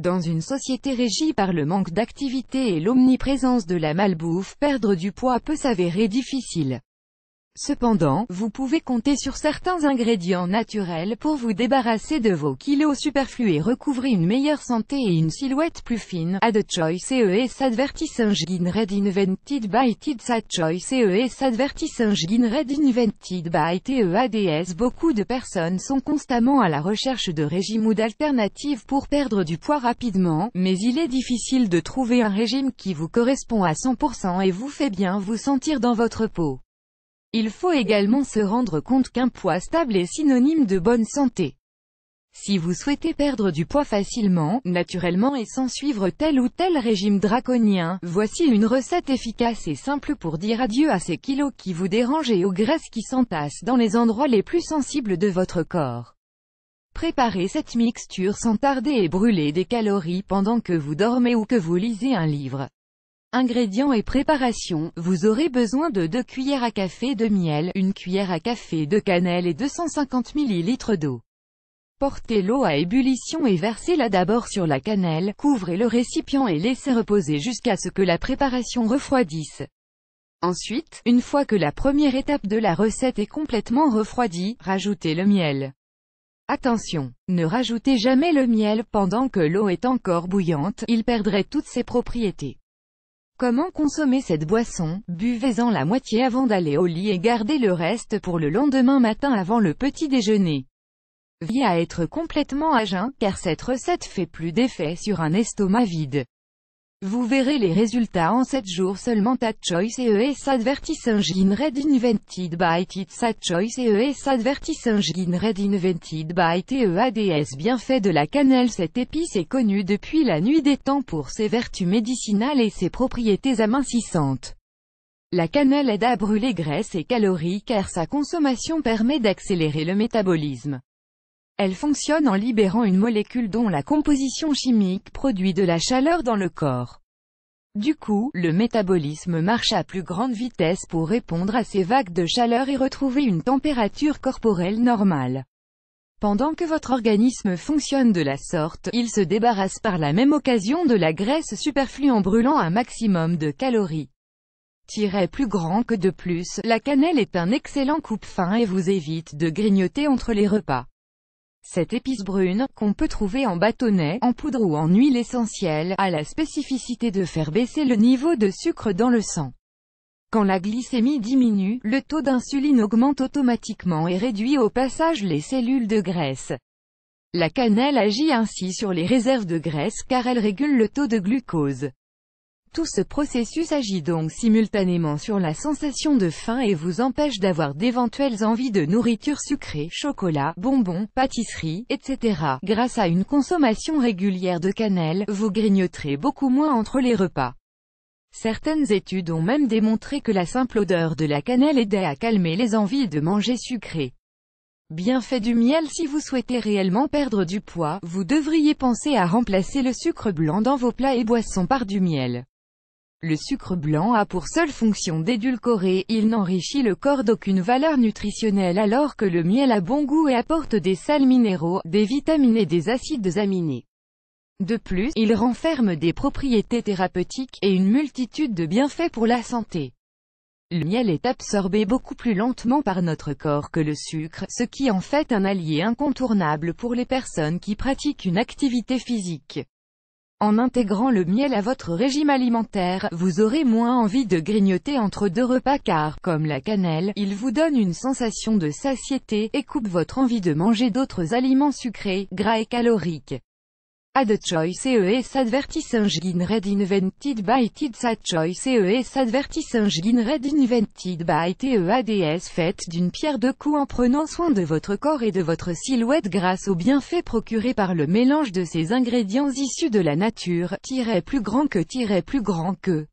Dans une société régie par le manque d'activité et l'omniprésence de la malbouffe, perdre du poids peut s'avérer difficile. Cependant, vous pouvez compter sur certains ingrédients naturels pour vous débarrasser de vos kilos superflus et recouvrer une meilleure santé et une silhouette plus fine. Add choice CES advertising red invented by TEADS choice CES advertising red invented by TEADS. Beaucoup de personnes sont constamment à la recherche de régimes ou d'alternatives pour perdre du poids rapidement, mais il est difficile de trouver un régime qui vous correspond à 100% et vous fait bien vous sentir dans votre peau. Il faut également se rendre compte qu'un poids stable est synonyme de bonne santé. Si vous souhaitez perdre du poids facilement, naturellement et sans suivre tel ou tel régime draconien, voici une recette efficace et simple pour dire adieu à ces kilos qui vous dérangent et aux graisses qui s'entassent dans les endroits les plus sensibles de votre corps. Préparez cette mixture sans tarder et brûlez des calories pendant que vous dormez ou que vous lisez un livre. Ingrédients et préparation, vous aurez besoin de 2 cuillères à café de miel, 1 cuillère à café de cannelle et 250 ml d'eau. Portez l'eau à ébullition et versez-la d'abord sur la cannelle, couvrez le récipient et laissez reposer jusqu'à ce que la préparation refroidisse. Ensuite, une fois que la première étape de la recette est complètement refroidie, rajoutez le miel. Attention, ne rajoutez jamais le miel pendant que l'eau est encore bouillante, il perdrait toutes ses propriétés. Comment consommer cette boisson? Buvez-en la moitié avant d'aller au lit et gardez le reste pour le lendemain matin avant le petit déjeuner. Veillez à être complètement à jeun, car cette recette fait plus d'effet sur un estomac vide. Vous verrez les résultats en 7 jours seulement. At choice CES advertising red invented by TEADS at choice CES advertising red invented by TEADS. Bienfait de la cannelle. Cette épice est connue depuis la nuit des temps pour ses vertus médicinales et ses propriétés amincissantes. La cannelle aide à brûler graisse et calories car sa consommation permet d'accélérer le métabolisme. Elle fonctionne en libérant une molécule dont la composition chimique produit de la chaleur dans le corps. Du coup, le métabolisme marche à plus grande vitesse pour répondre à ces vagues de chaleur et retrouver une température corporelle normale. Pendant que votre organisme fonctionne de la sorte, il se débarrasse par la même occasion de la graisse superflue en brûlant un maximum de calories. Plus grand que de plus, la cannelle est un excellent coupe-faim et vous évite de grignoter entre les repas. Cette épice brune, qu'on peut trouver en bâtonnet, en poudre ou en huile essentielle, a la spécificité de faire baisser le niveau de sucre dans le sang. Quand la glycémie diminue, le taux d'insuline augmente automatiquement et réduit au passage les cellules de graisse. La cannelle agit ainsi sur les réserves de graisse car elle régule le taux de glucose. Tout ce processus agit donc simultanément sur la sensation de faim et vous empêche d'avoir d'éventuelles envies de nourriture sucrée, chocolat, bonbons, pâtisseries, etc. Grâce à une consommation régulière de cannelle, vous grignoterez beaucoup moins entre les repas. Certaines études ont même démontré que la simple odeur de la cannelle aidait à calmer les envies de manger sucré. Bienfait du miel. Si vous souhaitez réellement perdre du poids, vous devriez penser à remplacer le sucre blanc dans vos plats et boissons par du miel. Le sucre blanc a pour seule fonction d'édulcorer, il n'enrichit le corps d'aucune valeur nutritionnelle alors que le miel a bon goût et apporte des sels minéraux, des vitamines et des acides aminés. De plus, il renferme des propriétés thérapeutiques et une multitude de bienfaits pour la santé. Le miel est absorbé beaucoup plus lentement par notre corps que le sucre, ce qui en fait un allié incontournable pour les personnes qui pratiquent une activité physique. En intégrant le miel à votre régime alimentaire, vous aurez moins envie de grignoter entre 2 repas car, comme la cannelle, il vous donne une sensation de satiété, et coupe votre envie de manger d'autres aliments sucrés, gras et caloriques. Add choice CES advertising red invented by TEADS at choice CES advertising red invented by TEADS. Faites d'une pierre deux coups en prenant soin de votre corps et de votre silhouette grâce aux bienfaits procurés par le mélange de ces ingrédients issus de la nature, plus grand que.